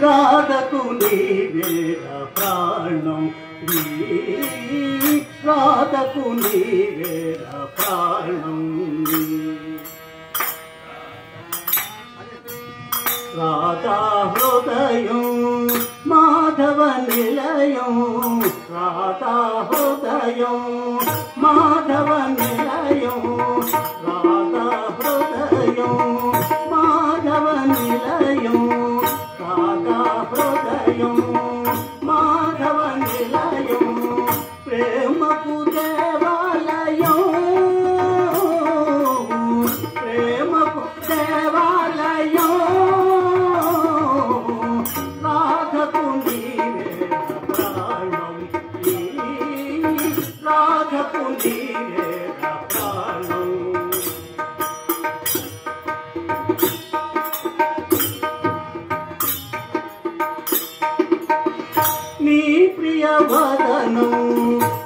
రాధకు నీవేర ప్రాణం రాధకు నీవేర ప్రాణం రాధా హృదయం మాధవ నిలయం రాధా హృదయం మాధవ నిలయం రాధా హృదయం మాధవ నిలయం రాధా హృదయం మాధవ నిలయం ప్రేమకు దేవాలయం ప్రేమకు దేవాలయం రాధకు నీవేర ప్రాణం రాధకు నీవేర ప్రాణం నీ ప్రియ వదనం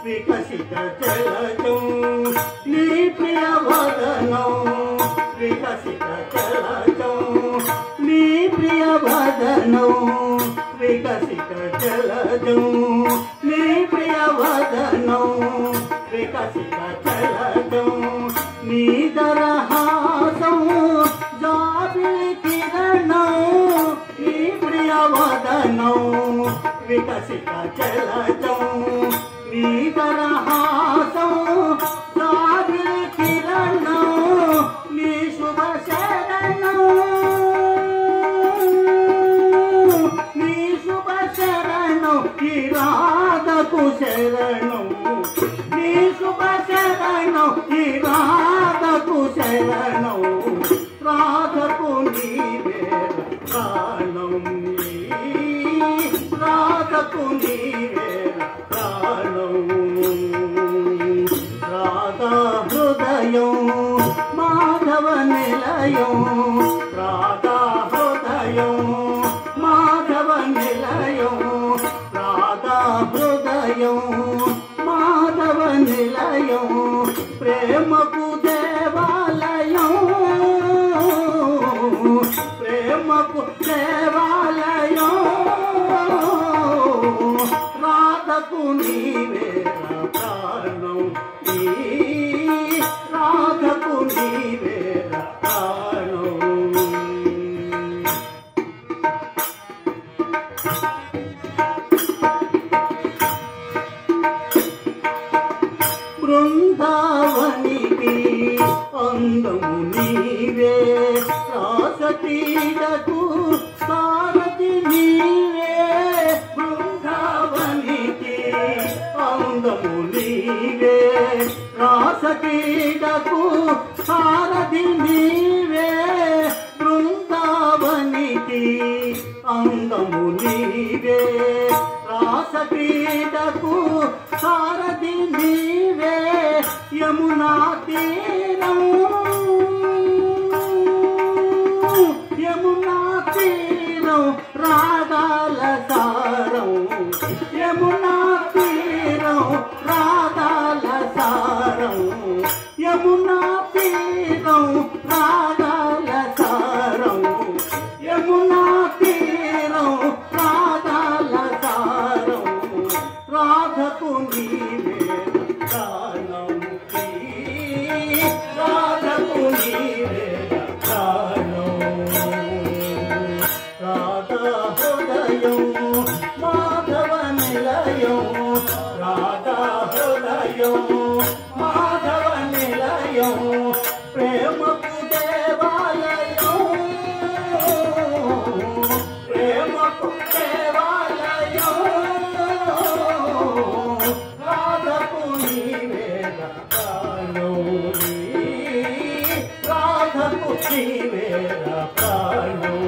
వికసిత జలజం నీ ప్రియ వదనం వికసిత జలజం నీ ప్రియ వదనం వికసిత జలజం నీ ప్రియ వదనం వికసిత జలజం నీ దరహాసం జాబిలి కిరణం నీ ప్రియ వదనం వికసిత జలజం నీ దరహాసం జాబిలి కిరణం నీ శుభ శరణం నీ శుభ శరణం ఈ రాధకు శరణం నీ శుభ శరణం ఈ రాధకు శరణం రాధకు నీవేర ప్రాణం రాధకు నీవేర ప్రాణం రాధా హృదయం మాధవ నిలయం రాధా హృదయం మాధవ నిలయం రాధా హృదయం మాధవ నిలయం ప్రేమకు దేవాలయం ప్రేమకు దేవాలయం రాధకు నీవేర ప్రాణం రాధకు నీవేర ప్రాణం బృందావనికి అందము నీవే రాసక్రీడకు సారథి నీవే బృందావనికి అందము నీవే రాసక్రీడకు సారథి నీవే బృందావనికి అందము నీవే రాసక్రీడకు సారథి నీవే యమునా తీరం యమునా తీరం రాగాల సారం యమునా తీరం రాగాల సారం యమునా తీరం రాగాల సారం యమునా తీరం రాగాల సారం రాధకు నీవేర ప్రాణం రాధకు నీవేర ప్రాణం రాధా హృదయం మాధవ నిలయం రాధా హృదయం మాధవ నిలయం ప్రేమకు దేవాలయం ప్రేమకు దేవాలయం రాధకు నీవేర ప్రాణం రాధకు నీవేర ప్రాణం